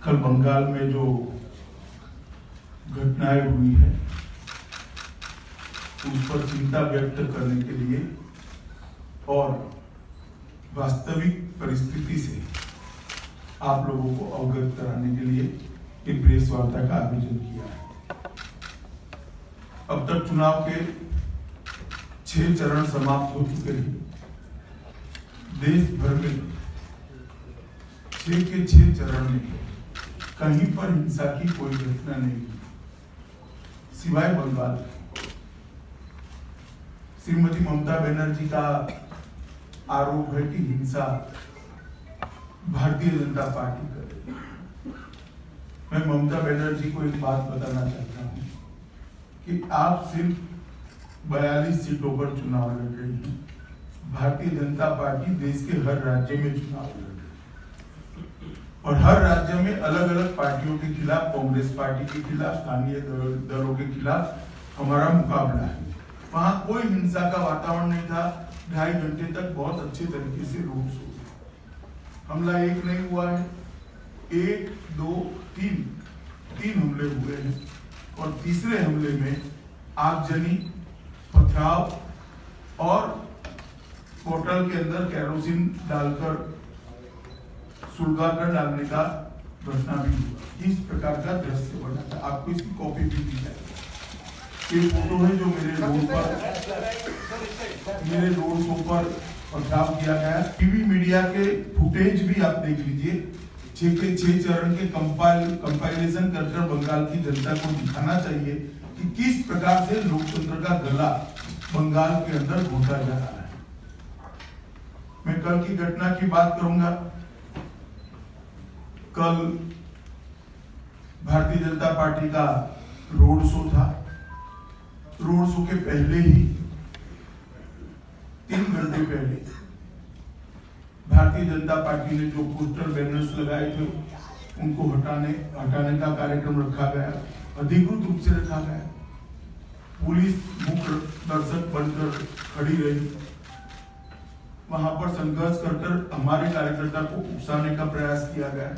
कल बंगाल में जो घटनाएं हुई है उस पर चिंता व्यक्त करने के लिए और वास्तविक परिस्थिति से आप लोगों को अवगत कराने के लिए एक प्रेस वार्ता का आयोजन किया है। अब तक चुनाव के 6 चरण समाप्त हो चुके हैं। देश भर में 6 के 6 चरण में कहीं पर हिंसा की कोई घटना नहीं हुई, सिवाय बंगाल। श्रीमती ममता बनर्जी का आरोप है कि हिंसा भारतीय जनता पार्टी कर रही है। मैं ममता बनर्जी को एक बात बताना चाहता हूं कि आप सिर्फ 42 सीटों पर चुनाव लड़ रही हैं। भारतीय जनता पार्टी देश के हर राज्य में चुनाव लड़ रही है और हर राज्य में अलग अलग पार्टियों के खिलाफ, कांग्रेस पार्टी के खिलाफ, स्थानीय दलों के खिलाफ हमारा मुकाबला है। वहां कोई हिंसा का वातावरण नहीं था। 2.5 घंटे तक बहुत अच्छे तरीके से रोड शो, हमला एक नहीं हुआ है, 1, 2, 3 हमले हुए हैं और तीसरे हमले में आगजनी, पथराव और होटल के अंदर केरोसिन डालकर सुलगाकर डालने का घटना भी हुआ। इस प्रकार का दृश्य बना था। आपको इसकी कॉपी भी दी जाएगी। ये फोटो है जो मेरे रोड शो पर पथराव किया गया। टीवी मीडिया के फुटेज भी आप देख लीजिए। 6 के 6 चरण के कंपाइलेशन कर बंगाल की जनता को दिखाना चाहिए कि किस प्रकार से लोकतंत्र का गला बंगाल के अंदर घोटा जा रहा है। मैं कल की घटना की बात करूंगा। कल भारतीय जनता पार्टी का रोड शो था। रोड शो के पहले ही 3 घंटे पहले भारतीय जनता पार्टी ने जो पोस्टर बैनर्स लगाए थे उनको हटाने का कार्यक्रम रखा गया, अधिकृत रूप से रखा गया। पुलिस मुख्य दर्शक बनकर खड़ी रही। वहां पर संघर्ष कर हमारे कार्यकर्ता को उकसाने का प्रयास किया गया,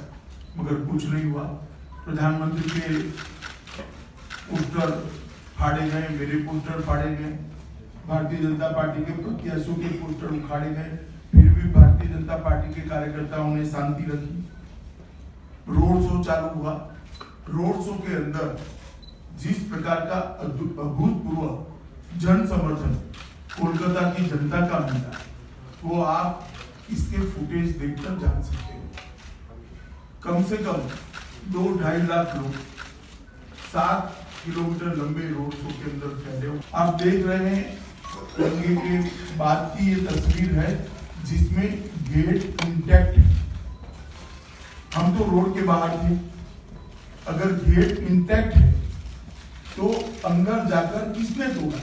मगर कुछ नहीं हुआ। प्रधानमंत्री के पोस्टर फाड़े गए, मेरे पोस्टर फाड़े गए, भारतीय जनता पार्टी के प्रत्याशियों के पोस्टर उखाड़े गए। फिर भी भारतीय जनता पार्टी के कार्यकर्ताओं ने शांति रखी। रोड शो चालू हुआ। रोड शो के अंदर जिस प्रकार का अभूतपूर्व जन समर्थन कोलकाता की जनता का मिला, वो आप इसके फुटेज देखकर जान सकते हो। कम से कम 2-2.5 लाख लोग 7 किलोमीटर लंबे रोड शो के अंदर फैले हो। आप देख रहे हैं दंगे के बाद की ये तस्वीर है जिसमें गेट इंटैक्ट है। हम तो रोड के बाहर थे। अगर गेट इंटैक्ट है तो अंदर जाकर किसने तोड़ा?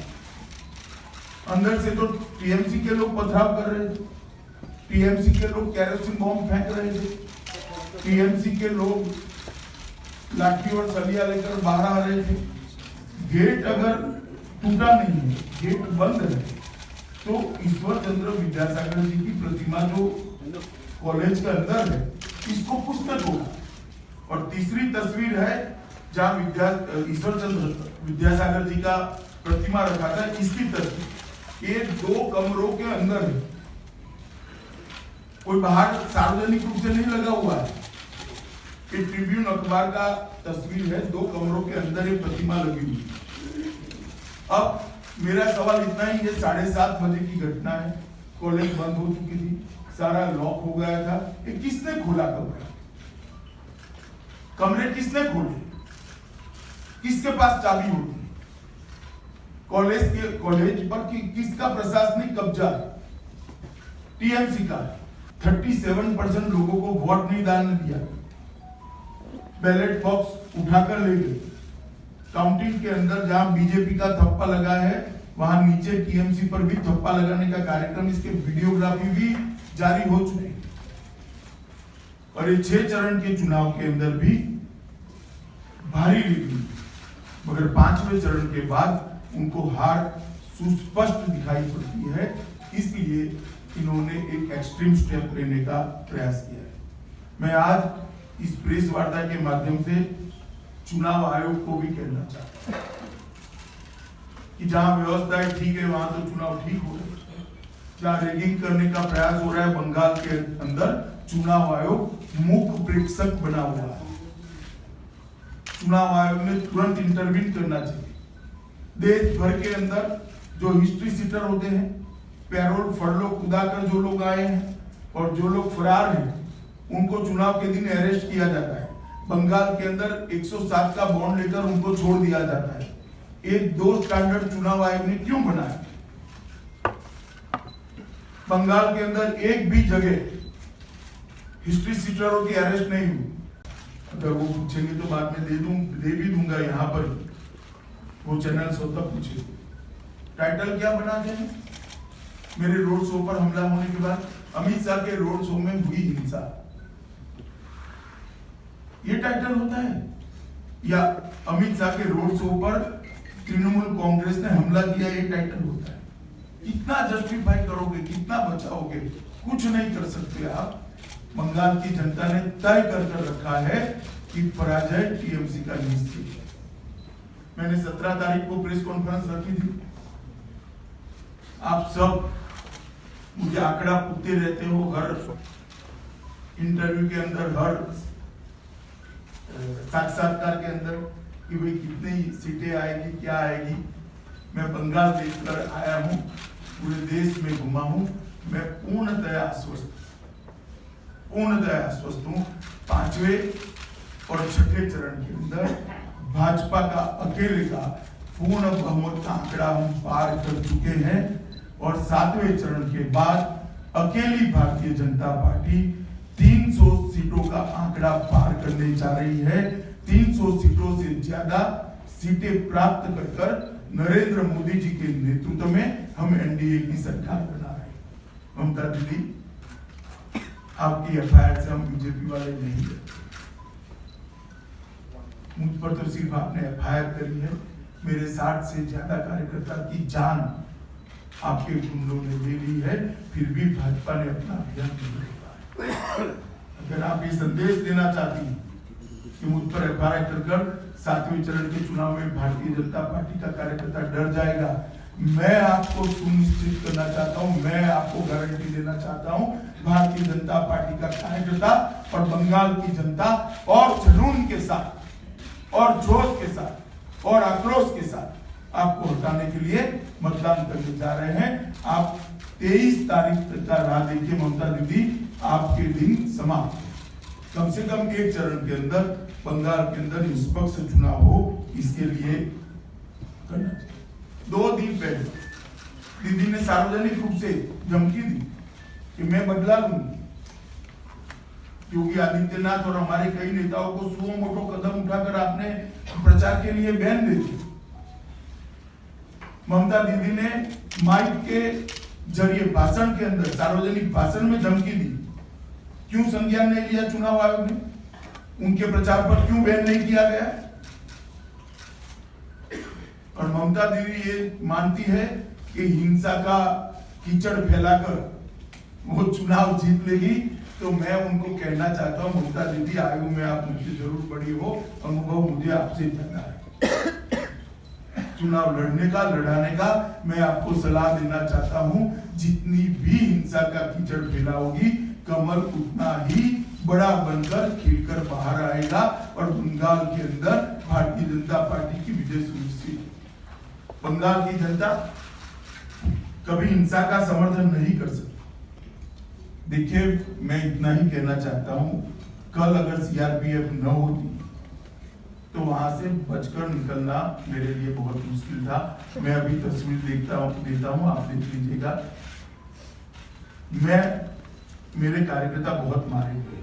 अंदर से तो टीएमसी के लोग पथराव कर रहे थे, टीएमसी के लोग केरोसिन बॉम्ब फेंक रहे थे, टीएमसी के लोग लाठी और सलिया लेकर बाहर आ रहे थे। गेट अगर टूटा नहीं है, गेट बंद है, तो ईश्वर चंद्र विद्यासागर जी की प्रतिमा जो कॉलेज के अंदर है, इसको कुछ न तोड़ा। और तीसरी तस्वीर है जहां ईश्वर चंद्र विद्यासागर जी का प्रतिमा रखा था, इसकी तस्वीर ये 2 कमरों के अंदर है, कोई बाहर सार्वजनिक रूप से नहीं लगा हुआ है। ये ट्रिब्यून अखबार का तस्वीर है, 2 कमरों के अंदर ये प्रतिमा लगी हुई। अब मेरा सवाल इतना ही है, 7:30 बजे की घटना है। कॉलेज बंद हो चुकी थी, सारा लॉक हो गया था। ये किसने खोला कमरे किसने खोले? किसके पास चाबी होती? कॉलेज पर किसका प्रशासनिक कब्जा? टीएमसी का। 37% लोगों को वोट नहीं डालने दिया, बैलेट बॉक्स उठाकर ले गए। काउंटिंग के अंदर जहां बीजेपी का थप्पा लगा है, वहां नीचे टीएमसी पर भी थप्पा लगाने का कार्यक्रम, इसके वीडियोग्राफी भी जारी हो चुकी है। और ये 6 चरण के चुनाव के अंदर भी भारी लीड, मगर 5वें चरण के बाद उनको हार सुस्पष्ट दिखाई पड़ती है। इसलिए इन्होंने एक एक्सट्रीम स्टेप लेने का प्रयास किया है। मैं आज इस प्रेस वार्ता के माध्यम से चुनाव आयोग को भी कहना चाहता हूं कि जहां व्यवस्थाएं ठीक है वहां तो चुनाव ठीक हो रहे, जहां रैगिंग करने का प्रयास हो रहा है बंगाल के अंदर चुनाव आयोग मूक प्रेक्षक बना हुआ है। चुनाव आयोग ने तुरंत इंटरवीन करना चाहिए। देश भर के अंदर जो हिस्ट्री सीटर होते हैं, पैरोल फरलो कुदाकर जो लोग आए हैं और जो लोग फरार हैं, उनको चुनाव के दिन अरेस्ट किया जाता है। बंगाल के अंदर 107 का बॉन्ड लेकर उनको छोड़ दिया जाता है। एक दो स्टैंडर्ड चुनाव आयोग ने क्यों बनाया? बंगाल के अंदर एक भी जगह हिस्ट्री सीटरों की अरेस्ट नहीं हुई। अगर वो पूछेंगे तो बाद में दे भी दूंगा यहाँ पर, वो चैनल स्वतः पूछे। टाइटल क्या बना दें? मेरे रोड शो पर हमला होने के बाद अमित शाह के रोड शो में हुई हिंसा, ये टाइटल होता है? या अमित शाह के रोड शो पर तृणमूल कांग्रेस ने हमला किया, ये टाइटल होता है? कितना जस्टिफाई करोगे, कितना बचाओगे? कुछ नहीं कर सकते आप। बंगाल की जनता ने तय कर रखा है कि पराजय टीएमसी का निश्चित है। मैंने 17 तारीख को प्रेस कॉन्फ्रेंस रखी थी। आप सब मुझे आंकड़ा पूछते रहते हो हर इंटरव्यू के अंदर, हर साक्षात्कार के अंदर कि भाई कितनी सीटें आएगी, क्या आएगी। मैं बंगाल देखकर आया हूं, पूरे देश में घुमा हूं। मैं पूर्णतः आश्वस्त हूं। 5वें और 6ठे चरण के अंदर भाजपा का अकेले का पूर्ण बहुमत का आंकड़ा हम पार कर चुके हैं और 7वें चरण के बाद अकेली भारतीय जनता पार्टी 300 सीटों का आंकड़ा पार करने जा रही है। 300 सीटों से ज्यादा सीटें प्राप्त कर नरेंद्र मोदी जी के नेतृत्व में हम एनडीए की सरकार बना रहे हैं। ममता दीदी, आपकी एफआईआर से हम बीजेपी वाले नहीं है। मुझ पर तो सिर्फ आपने एफआईआर करी है। मेरे 60 से ज्यादा कार्यकर्ता की जान आपके गुंडों ने ले ली है, फिर भी भाजपा ने अपना अभियान नहीं रोका। अगर आप ये संदेश देना चाहती कि मुझ पर एफआईआर कर 7वें चरण के चुनाव में भारतीय जनता पार्टी का कार्यकर्ता डर जाएगा, मैं आपको सुनिश्चित करना चाहता हूं, मैं आपको गारंटी देना चाहता हूं, भारतीय जनता पार्टी का कार्यकर्ता और बंगाल की जनता और जुनून के साथ और जोश के साथ और आक्रोश के साथ आपको हटाने के लिए मतदान करने जा रहे हैं। आप 23 तारीख तक का राह देखिए ममता दीदी, आपके दिन समाप्त। कम से कम एक चरण के अंदर बंगाल के अंदर निष्पक्ष चुनाव हो, इसके लिए करना चाहिए। 2 दिन पहले दीदी ने सार्वजनिक रूप से धमकी दी कि मैं बदला लूंगी। योगी आदित्यनाथ और हमारे कई नेताओं को सुओ मोटो कदम उठाकर आपने प्रचार के लिए बैन दे दिया। ममता दीदी ने माइक के जरिए भाषण के अंदर, सार्वजनिक भाषण में धमकी दी। क्यों संज्ञान नहीं लिया चुनाव आयोग ने? उनके प्रचार पर क्यों बैन नहीं किया गया? और ममता दीदी ये मानती है कि हिंसा का कीचड़ फैलाकर वो चुनाव जीत लेगी। तो मैं उनको कहना चाहता हूं, ममता दीदी, आयु में आप मुझसे जरूर बड़ी हो, अनुभव मुझे आपसे ज्यादा है। चुनाव लड़ने का, लड़ाने का मैं आपको सलाह देना चाहता हूं। जितनी भी हिंसा का कीचड़ फैला होगी, कमल उतना ही बड़ा बनकर खिलकर बाहर आएगा और बंगाल के अंदर भारतीय जनता पार्टी की विजय सुनिश्चित। बंगाल की जनता कभी हिंसा का समर्थन नहीं कर सकती। देखिए, मैं इतना ही कहना चाहता हूं, कल अगर सीआरपीएफ न होती तो वहां से बचकर निकलना मेरे लिए बहुत मुश्किल था। मैं अभी तस्वीर देता हूं, आप देख लीजिएगा। मेरे कार्यकर्ता बहुत मारे गए।